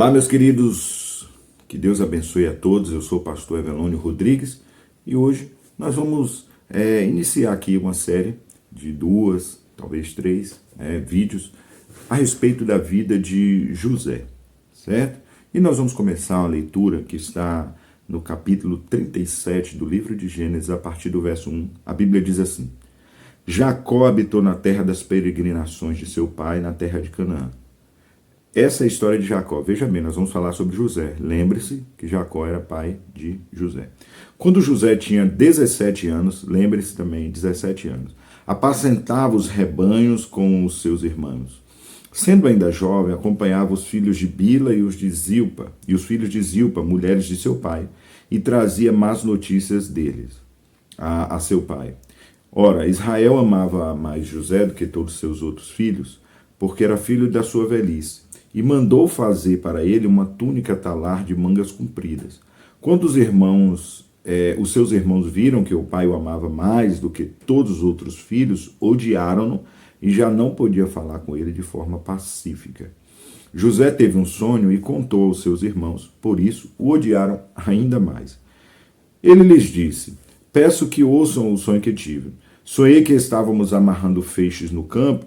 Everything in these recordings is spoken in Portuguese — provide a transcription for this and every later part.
Olá, meus queridos, que Deus abençoe a todos. Eu sou o pastor Evelônio Rodrigues e hoje nós vamos iniciar aqui uma série de 2, talvez 3 vídeos a respeito da vida de José, certo? E nós vamos começar a leitura que está no capítulo 37 do livro de Gênesis, a partir do verso 1. A Bíblia diz assim: Jacó habitou na terra das peregrinações de seu pai, na terra de Canaã. Essa é a história de Jacó. Veja bem, nós vamos falar sobre José. Lembre-se que Jacó era pai de José. Quando José tinha 17 anos, lembre-se também, 17 anos, apacentava os rebanhos com os seus irmãos. Sendo ainda jovem, acompanhava os filhos de Bila e os filhos de Zilpa, mulheres de seu pai, e trazia más notícias deles a seu pai. Ora, Israel amava mais José do que todos seus outros filhos, porque era filho da sua velhice, e mandou fazer para ele uma túnica talar de mangas compridas. Quando os seus irmãos viram que o pai o amava mais do que todos os outros filhos, odiaram-no e já não podia falar com ele de forma pacífica. José teve um sonho e contou aos seus irmãos, por isso o odiaram ainda mais. Ele lhes disse: peço que ouçam o sonho que tive. Sonhei que estávamos amarrando feixes no campo,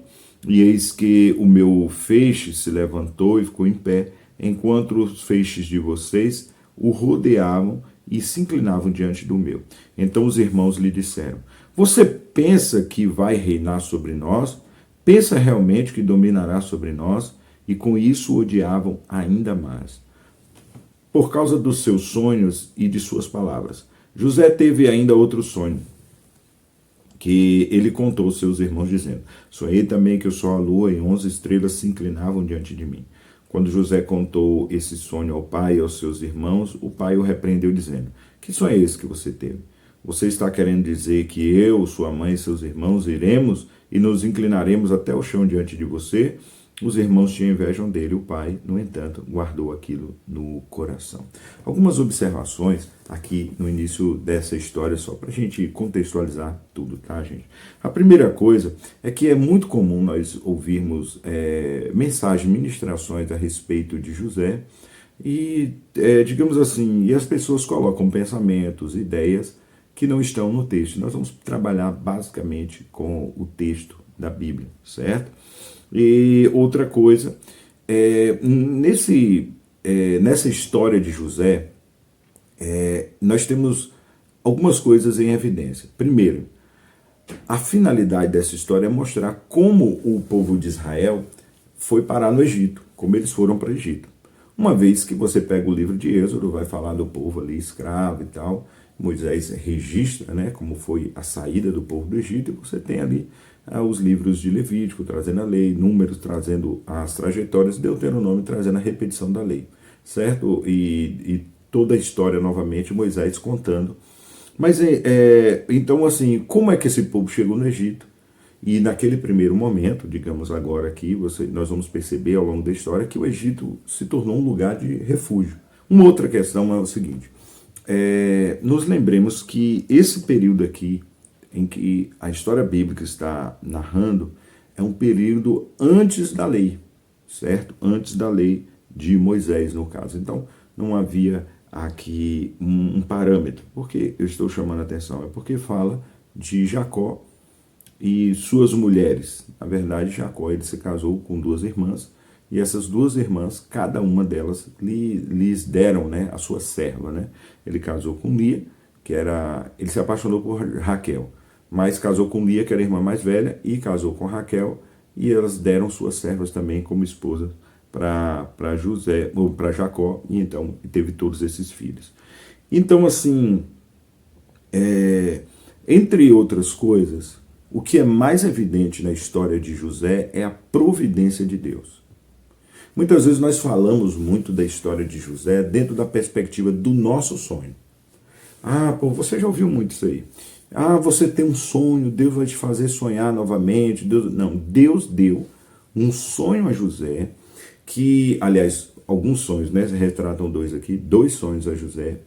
e eis que o meu feixe se levantou e ficou em pé, enquanto os feixes de vocês o rodeavam e se inclinavam diante do meu. Então os irmãos lhe disseram: você pensa que vai reinar sobre nós? Pensa realmente que dominará sobre nós? E com isso o odiavam ainda mais, por causa dos seus sonhos e de suas palavras. José teve ainda outro sonho, que ele contou aos seus irmãos, dizendo: sonhei também que o sol, a lua e 11 estrelas se inclinavam diante de mim. Quando José contou esse sonho ao pai e aos seus irmãos, o pai o repreendeu, dizendo: que sonho é esse que você teve? Você está querendo dizer que eu, sua mãe e seus irmãos iremos e nos inclinaremos até o chão diante de você? Os irmãos tinham inveja dele, o pai, no entanto, guardou aquilo no coração. Algumas observações aqui no início dessa história, só para a gente contextualizar tudo, tá, gente? A primeira coisa é que é muito comum nós ouvirmos mensagens, ministrações a respeito de José e, digamos assim, e as pessoas colocam pensamentos, ideias que não estão no texto. Nós vamos trabalhar basicamente com o texto da Bíblia, certo? E outra coisa, nessa história de José, nós temos algumas coisas em evidência. Primeiro, a finalidade dessa história é mostrar como o povo de Israel foi parar no Egito, como eles foram para o Egito. Uma vez que você pega o livro de Êxodo, vai falar do povo ali escravo e tal, Moisés registra, né, como foi a saída do povo do Egito, e você tem ali os livros de Levítico trazendo a lei, Números trazendo as trajetórias, Deuteronômio trazendo a repetição da lei, certo? E toda a história novamente, Moisés contando. Mas então assim, como é que esse povo chegou no Egito? E naquele primeiro momento, digamos agora aqui, nós vamos perceber ao longo da história que o Egito se tornou um lugar de refúgio. Uma outra questão é o seguinte: nos lembremos que esse período aqui, em que a história bíblica está narrando, é um período antes da lei, certo? Antes da lei de Moisés, no caso. Então, não havia aqui um parâmetro. Por que eu estou chamando a atenção? É porque fala de Jacó e suas mulheres. Na verdade, Jacó ele se casou com 2 irmãs, e essas 2 irmãs, cada uma delas lhes deram, né, a sua serva, né? Ele casou com Lia, ele se apaixonou por Raquel, mas casou com Lia, que era a irmã mais velha, e casou com Raquel, e elas deram suas servas também como esposas para José, ou para Jacó, e então teve todos esses filhos. Então, assim, entre outras coisas, o que é mais evidente na história de José é a providência de Deus. Muitas vezes nós falamos muito da história de José dentro da perspectiva do nosso sonho. Você já ouviu muito isso aí. Você tem um sonho, Deus vai te fazer sonhar novamente. Deus deu um sonho a José, que, aliás, alguns sonhos, né? Retratam 2 aqui, 2 sonhos a José,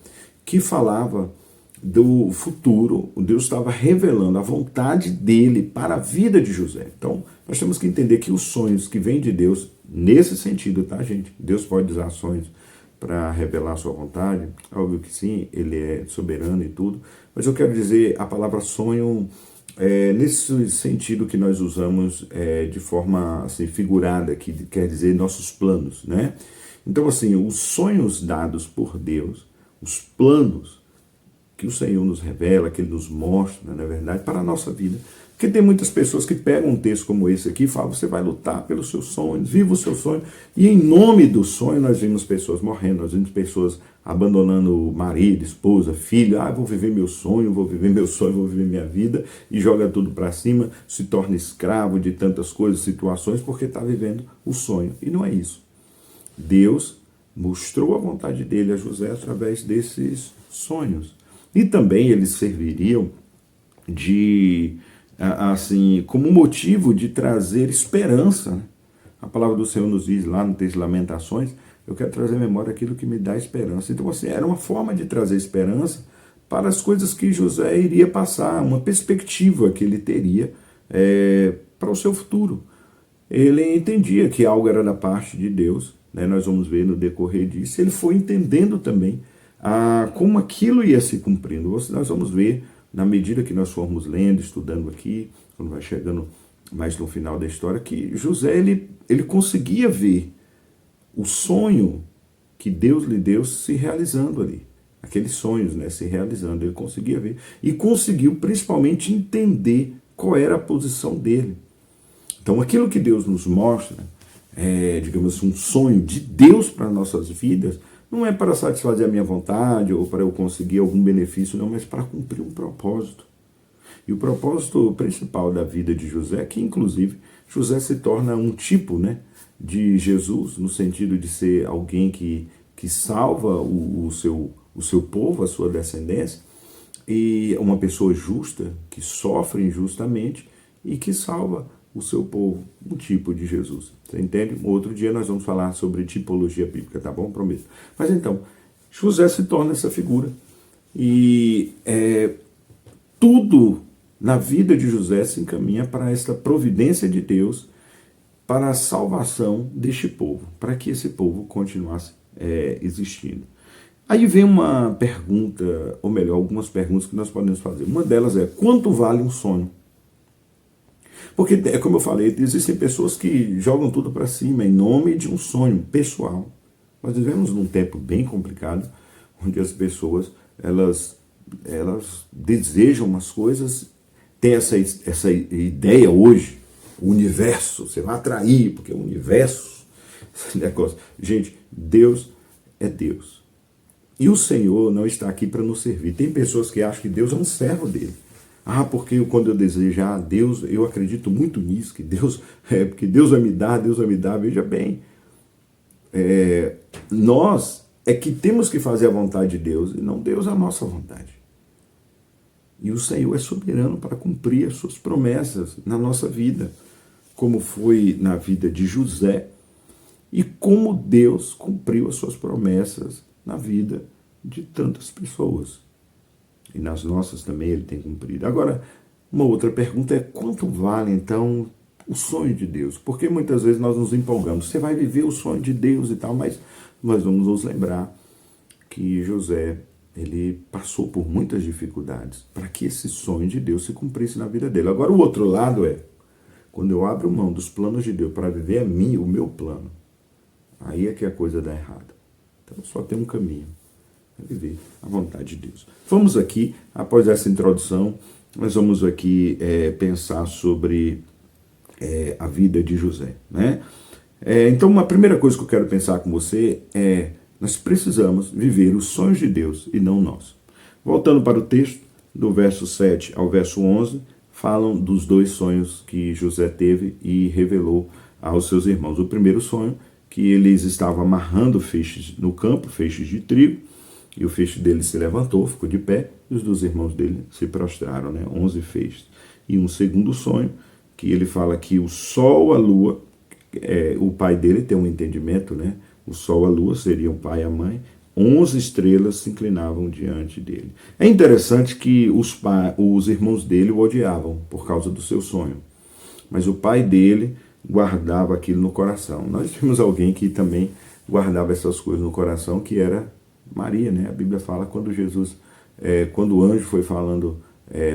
que falava do futuro, Deus estava revelando a vontade dele para a vida de José. Então, nós temos que entender que os sonhos que vêm de Deus, nesse sentido, tá, gente? Deus pode usar sonhos para revelar a sua vontade, óbvio que sim, ele é soberano e tudo, mas eu quero dizer a palavra sonho nesse sentido que nós usamos de forma assim, figurada, que quer dizer nossos planos, né? Então, assim, os sonhos dados por Deus, os planos que o Senhor nos revela, que Ele nos mostra, na verdade, para a nossa vida. Porque tem muitas pessoas que pegam um texto como esse aqui e falam, você vai lutar pelos seus sonhos, viva o seu sonho. E em nome do sonho nós vimos pessoas morrendo, nós vimos pessoas abandonando marido, esposa, filho. Vou viver meu sonho, vou viver meu sonho, vou viver minha vida. E joga tudo para cima, se torna escravo de tantas coisas, situações, porque está vivendo o sonho. E não é isso. Deus mostrou a vontade dele a José através desses sonhos. E também eles serviriam de, assim, como motivo de trazer esperança, né? A palavra do Senhor nos diz lá no texto de Lamentações, eu quero trazer à memória aquilo que me dá esperança. Então, assim, era uma forma de trazer esperança para as coisas que José iria passar, uma perspectiva que ele teria para o seu futuro. Ele entendia que algo era da parte de Deus, né? Nós vamos ver no decorrer disso. Ele foi entendendo também como aquilo ia se cumprindo. Nós vamos ver, na medida que nós formos lendo, estudando aqui, quando vai chegando mais no final da história, que José ele conseguia ver o sonho que Deus lhe deu se realizando ali. Aqueles sonhos, né, se realizando, ele conseguia ver. E conseguiu principalmente entender qual era a posição dele. Então aquilo que Deus nos mostra, digamos assim, um sonho de Deus para nossas vidas, não é para satisfazer a minha vontade ou para eu conseguir algum benefício, não, mas para cumprir um propósito. E o propósito principal da vida de José é que, inclusive, José se torna um tipo, né, de Jesus, no sentido de ser alguém que salva o seu povo, a sua descendência, e uma pessoa justa, que sofre injustamente e que salva o seu povo, um tipo de Jesus. Você entende? Outro dia nós vamos falar sobre tipologia bíblica, tá bom? Prometo. Mas então, José se torna essa figura. E tudo na vida de José se encaminha para esta providência de Deus, para a salvação deste povo, para que esse povo continuasse existindo. Aí vem uma pergunta, ou melhor, algumas perguntas que nós podemos fazer. Uma delas é, quanto vale um sonho? Porque, como eu falei, existem pessoas que jogam tudo para cima em nome de um sonho pessoal. Nós vivemos num tempo bem complicado, onde as pessoas elas desejam umas coisas, tem essa ideia hoje, o universo, você vai atrair, porque o universo, esse negócio. Gente, Deus é Deus. E o Senhor não está aqui para nos servir. Tem pessoas que acham que Deus é um servo dele. Porque quando eu desejar Deus, eu acredito muito nisso, que Deus, porque Deus vai me dar, veja bem. Nós é que temos que fazer a vontade de Deus, e não Deus a nossa vontade. E o Senhor é soberano para cumprir as suas promessas na nossa vida, como foi na vida de José, e como Deus cumpriu as suas promessas na vida de tantas pessoas. E nas nossas também ele tem cumprido. Agora, uma outra pergunta é, quanto vale então o sonho de Deus? Porque muitas vezes nós nos empolgamos, você vai viver o sonho de Deus e tal, mas nós vamos nos lembrar que José, ele passou por muitas dificuldades para que esse sonho de Deus se cumprisse na vida dele. Agora, o outro lado é, quando eu abro mão dos planos de Deus para viver o meu plano, aí é que a coisa dá errado. Então só tem um caminho. Viver a vontade de Deus. Vamos aqui, após essa introdução, nós vamos aqui pensar sobre a vida de José, né? Então, uma primeira coisa que eu quero pensar com você é, nós precisamos viver os sonhos de Deus e não nós. Voltando para o texto, do verso 7 ao verso 11, falam dos dois sonhos que José teve e revelou aos seus irmãos. O primeiro sonho, que eles estavam amarrando feixes no campo, feixes de trigo, e o feixe dele se levantou, ficou de pé, e os dois irmãos dele se prostraram, né? 11 feixes. E um segundo sonho, que ele fala que o sol, a lua, o pai dele tem um entendimento, né? O sol, a lua seriam o pai e a mãe, 11 estrelas se inclinavam diante dele. É interessante que os irmãos dele o odiavam por causa do seu sonho, mas o pai dele guardava aquilo no coração. Nós tínhamos alguém que também guardava essas coisas no coração, que era Maria, né? A Bíblia fala quando quando o anjo foi falando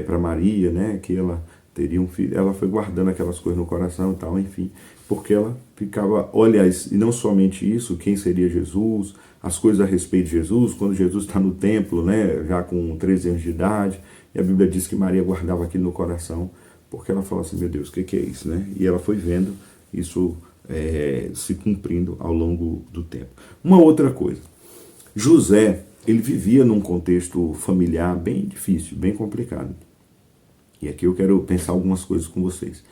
para Maria, né, que ela teria um filho, ela foi guardando aquelas coisas no coração e tal, enfim, porque ela ficava, olha, e não somente isso, quem seria Jesus, as coisas a respeito de Jesus, quando Jesus está no templo, né, já com 13 anos de idade, e a Bíblia diz que Maria guardava aquilo no coração, porque ela falou assim, meu Deus, o que é isso, né? E ela foi vendo isso se cumprindo ao longo do tempo. Uma outra coisa, José, ele vivia num contexto familiar bem difícil, bem complicado. E aqui eu quero pensar algumas coisas com vocês.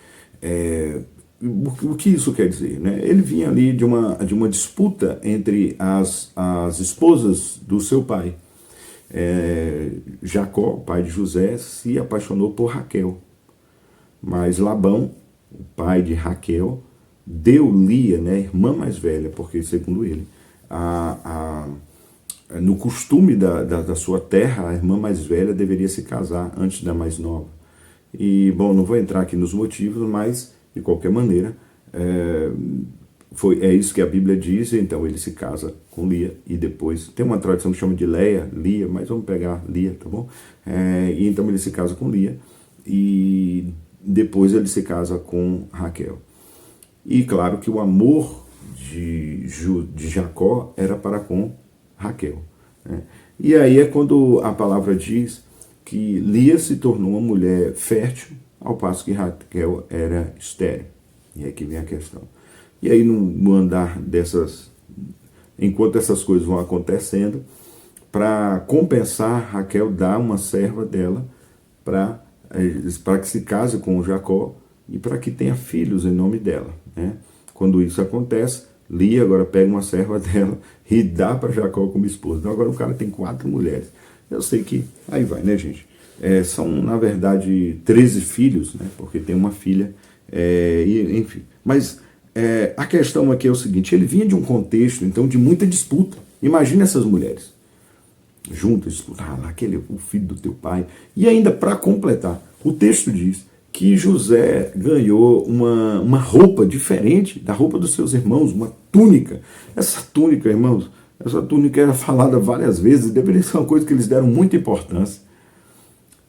O que isso quer dizer? Né? Ele vinha ali de uma disputa entre as esposas do seu pai. Jacó, pai de José, se apaixonou por Raquel. Mas Labão, o pai de Raquel, deu Lia, né, irmã mais velha, porque, segundo ele, no costume da sua terra, a irmã mais velha deveria se casar antes da mais nova. E, bom, não vou entrar aqui nos motivos, mas, de qualquer maneira, é isso que a Bíblia diz. Então ele se casa com Lia e depois, tem uma tradição que chama de Lia, mas vamos pegar Lia, tá bom? E então ele se casa com Lia e depois ele se casa com Raquel. E claro que o amor de Jacó era para com Raquel, né? E aí é quando a palavra diz que Lia se tornou uma mulher fértil, ao passo que Raquel era estéril. E aqui vem a questão. E aí no andar enquanto essas coisas vão acontecendo, para compensar, Raquel dá uma serva dela para que se case com Jacó e para que tenha filhos em nome dela, né? Quando isso acontece, Lia agora pega uma serva dela e dá para Jacó como esposa. Então agora o cara tem 4 mulheres. Eu sei que aí vai, né, gente? São, na verdade, 13 filhos, né? Porque tem uma filha, enfim. Mas a questão aqui é o seguinte, ele vinha de um contexto, então, de muita disputa. Imagina essas mulheres juntas, disputar lá, o filho do teu pai. E ainda, para completar, o texto diz que José ganhou uma roupa diferente da roupa dos seus irmãos, uma túnica. Essa túnica, irmãos, essa túnica era falada várias vezes, deveria ser uma coisa que eles deram muita importância.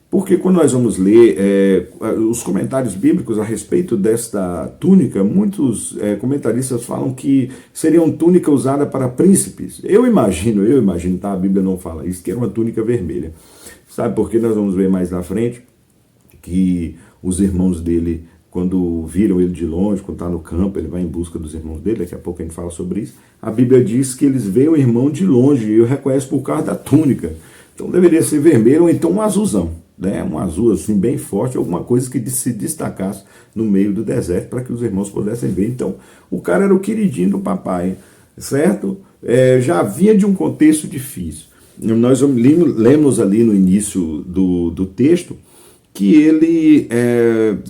Porque quando nós vamos ler os comentários bíblicos a respeito desta túnica, muitos comentaristas falam que seria uma túnica usada para príncipes. Eu imagino, tá? A Bíblia não fala isso, que era uma túnica vermelha. Sabe por que nós vamos ver mais na frente? Que os irmãos dele, quando viram ele de longe, quando está no campo, ele vai em busca dos irmãos dele, daqui a pouco a gente fala sobre isso. A Bíblia diz que eles veem o irmão de longe e o reconhecem por causa da túnica. Então deveria ser vermelho ou então um azulzão, né? Um azul assim bem forte, alguma coisa que se destacasse no meio do deserto para que os irmãos pudessem ver. Então o cara era o queridinho do papai, certo? Já vinha de um contexto difícil. Nós lemos ali no início do texto que ele,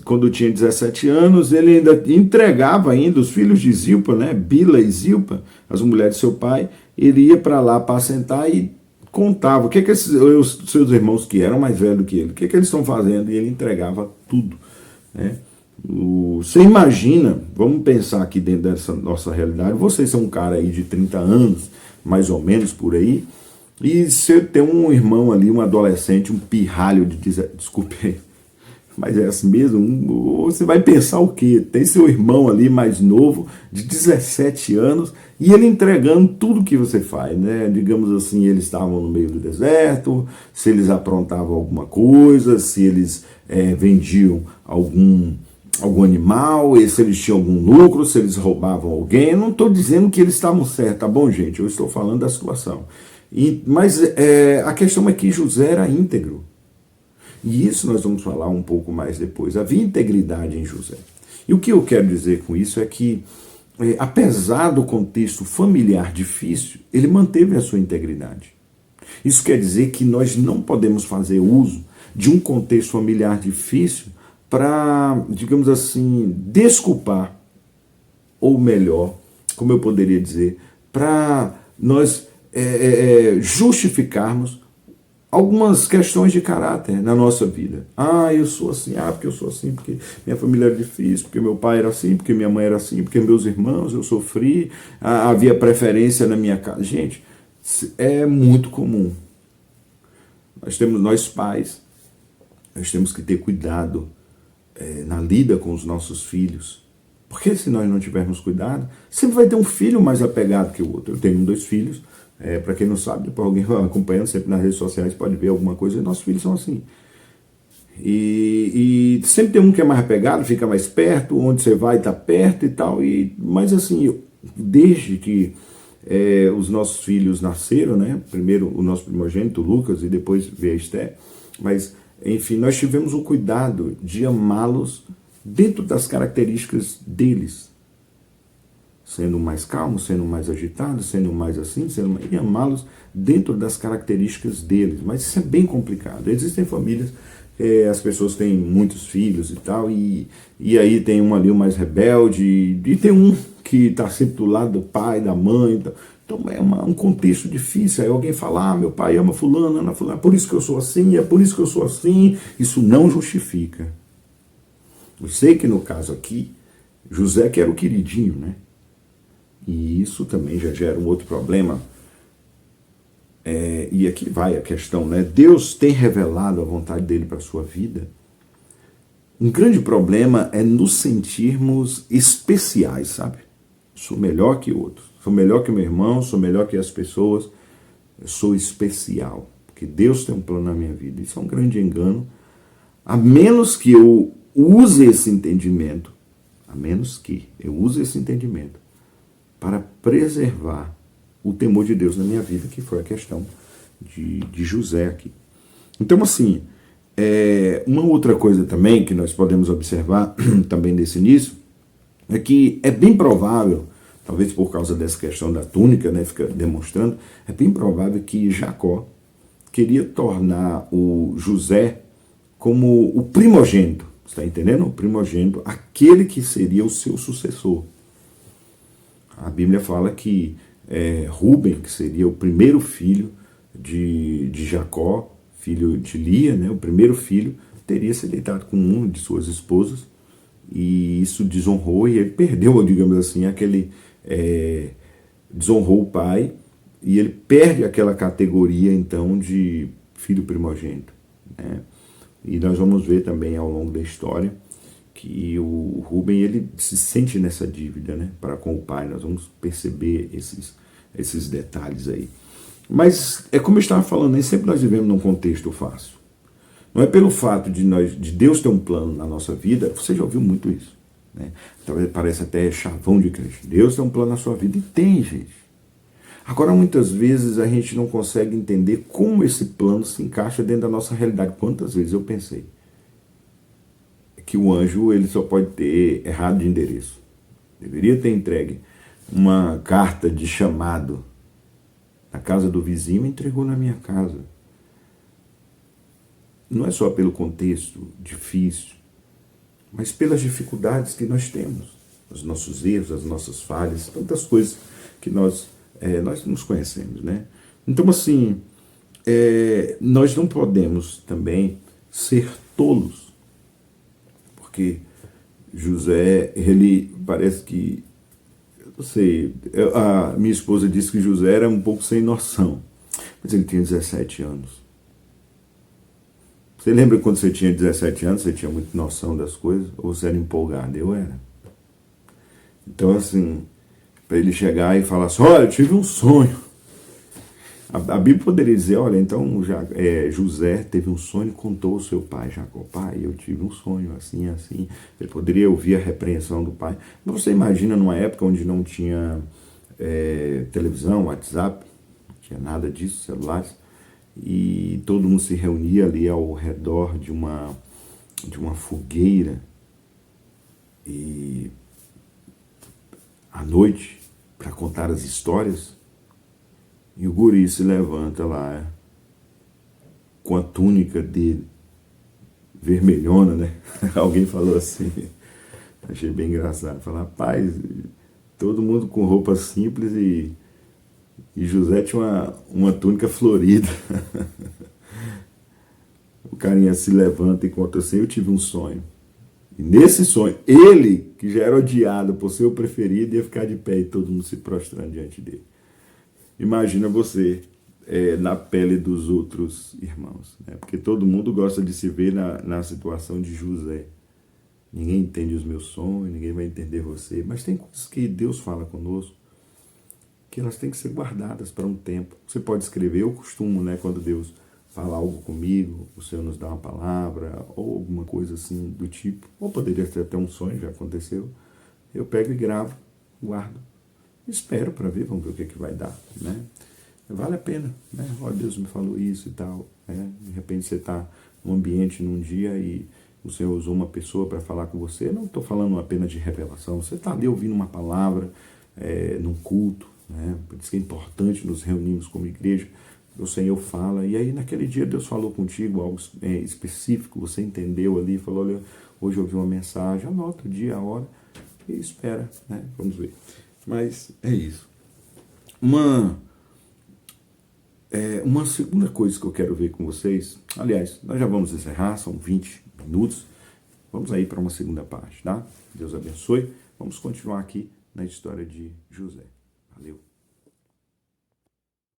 quando tinha 17 anos, ele ainda entregava os filhos de Zilpa, né, Bila e Zilpa, as mulheres de seu pai, ele ia para lá para assentar e contava o que os seus irmãos, que eram mais velhos que ele, o que eles estão fazendo, e ele entregava tudo, né? Você imagina, vamos pensar aqui dentro dessa nossa realidade, vocês são um cara aí de 30 anos, mais ou menos por aí, e você tem um irmão ali, um adolescente, um pirralho desculpe, mas é assim mesmo, você vai pensar o quê? Tem seu irmão ali mais novo, de 17 anos, e ele entregando tudo que você faz, né? Digamos assim, eles estavam no meio do deserto, se eles aprontavam alguma coisa, se eles vendiam algum animal, se eles tinham algum lucro, se eles roubavam alguém. Eu não estou dizendo que eles estavam certos, tá bom, gente? Eu estou falando da situação. Mas a questão é que José era íntegro. E isso nós vamos falar um pouco mais depois. Havia integridade em José. E o que eu quero dizer com isso é que, apesar do contexto familiar difícil, ele manteve a sua integridade. Isso quer dizer que nós não podemos fazer uso de um contexto familiar difícil para, digamos assim, desculpar, ou melhor, como eu poderia dizer, para nós justificarmos algumas questões de caráter na nossa vida. Eu sou assim, porque eu sou assim, porque minha família era difícil, porque meu pai era assim, porque minha mãe era assim, porque meus irmãos, eu sofri, havia preferência na minha casa. Gente, é muito comum. Nós pais, nós temos que ter cuidado na lida com os nossos filhos, porque se nós não tivermos cuidado, sempre vai ter um filho mais apegado que o outro. Eu tenho 2 filhos, para quem não sabe, depois alguém acompanhando sempre nas redes sociais pode ver alguma coisa, e nossos filhos são assim. E sempre tem um que é mais apegado, fica mais perto, onde você vai está perto e tal, mas assim, desde que os nossos filhos nasceram, né? Primeiro o nosso primogênito, o Lucas, e depois veio a Esther, mas enfim, nós tivemos o cuidado de amá-los dentro das características deles, sendo mais calmo, sendo mais agitado, sendo mais assim, e amá-los dentro das características deles. Mas isso é bem complicado. Existem famílias, as pessoas têm muitos filhos e tal, e aí tem um ali mais rebelde, e tem um que está sempre do lado do pai, da mãe. Então é um contexto difícil. Aí alguém fala, meu pai ama fulano, ama fulano, é por isso que eu sou assim, é por isso que eu sou assim. Isso não justifica. Eu sei que no caso aqui, José que era o queridinho, né? E isso também já gera um outro problema. E aqui vai a questão, né? Deus tem revelado a vontade dele para a sua vida. Um grande problema é nos sentirmos especiais, sabe? Sou melhor que outros, sou melhor que meu irmão, sou melhor que as pessoas, eu sou especial, porque Deus tem um plano na minha vida. Isso é um grande engano, a menos que eu use esse entendimento, para preservar o temor de Deus na minha vida, que foi a questão de José aqui. Então, assim, uma outra coisa também que nós podemos observar também nesse início, é que é bem provável, talvez por causa dessa questão da túnica, né, fica demonstrando, é bem provável que Jacó queria tornar o José como o primogênito, está entendendo? O primogênito, aquele que seria o seu sucessor. A Bíblia fala que Rúben, que seria o primeiro filho de Jacó, filho de Lia, né, o primeiro filho, teria se deitado com uma de suas esposas, e isso desonrou, e ele perdeu, digamos assim, desonrou o pai, e ele perde aquela categoria, então, de filho primogênito, né? E nós vamos ver também ao longo da história que o Rúben, ele se sente nessa dívida, né, para com o pai. Nós vamos perceber esses detalhes aí. Mas é como eu estava falando, nem sempre nós vivemos num contexto fácil. Não é pelo fato de Deus ter um plano na nossa vida, você já ouviu muito isso, né? Talvez pareça até chavão de crente. Deus tem um plano na sua vida, e tem, gente. Agora, muitas vezes a gente não consegue entender como esse plano se encaixa dentro da nossa realidade. Quantas vezes eu pensei que o anjo ele só pode ter errado de endereço. Deveria ter entregue uma carta de chamado na casa do vizinho e entregou na minha casa. Não é só pelo contexto difícil, mas pelas dificuldades que nós temos, os nossos erros, as nossas falhas, tantas coisas que nós nos conhecemos, né? Então, assim, nós não podemos também ser tolos, porque José, ele parece que, eu não sei, a minha esposa disse que José era um pouco sem noção, mas ele tinha 17 anos. Você lembra quando você tinha 17 anos, você tinha muita noção das coisas? Ou você era empolgado? Eu era. Então, assim, para ele chegar e falar assim, olha, eu tive um sonho. A Bíblia poderia dizer, olha, então José teve um sonho e contou ao seu pai, Jacó, pai, eu tive um sonho, assim, assim. Ele poderia ouvir a repreensão do pai. Mas você imagina numa época onde não tinha televisão, WhatsApp, não tinha nada disso, celulares, e todo mundo se reunia ali ao redor de uma fogueira, e à noite, para contar as histórias, e o guri se levanta lá com a túnica dele, vermelhona, né? Alguém falou assim, achei bem engraçado, falar, rapaz, todo mundo com roupa simples e E José tinha uma túnica florida. O carinha se levanta e conta assim: eu tive um sonho. E nesse sonho, ele, que já era odiado por ser o preferido, ia ficar de pé e todo mundo se prostrando diante dele. Imagina você na pele dos outros irmãos, né? Porque todo mundo gosta de se ver na situação de José. Ninguém entende os meus sonhos, ninguém vai entender você, mas tem coisas que Deus fala conosco que elas têm que ser guardadas para um tempo. Você pode escrever, eu costumo, né, quando Deus fala algo comigo, o Senhor nos dá uma palavra, ou alguma coisa assim do tipo, ou poderia ser até um sonho, já aconteceu, eu pego e gravo, guardo, espero para ver, vamos ver o que vai dar, né? Vale a pena, né? Olha, Deus me falou isso e tal, né? De repente você está num ambiente, num dia, e o Senhor usou uma pessoa para falar com você. Não estou falando apenas de revelação, você está ali ouvindo uma palavra num culto, né? Por isso que é importante nos reunirmos como igreja. O Senhor fala, e aí naquele dia Deus falou contigo algo específico, você entendeu ali, falou: olha, hoje eu ouvi uma mensagem, anota o dia, a hora e espera, né? Vamos ver. Mas é isso. Uma segunda coisa que eu quero ver com vocês, aliás, nós já vamos encerrar, são 20 minutos, vamos aí para uma segunda parte, tá? Deus abençoe. Vamos continuar aqui na história de José. Valeu.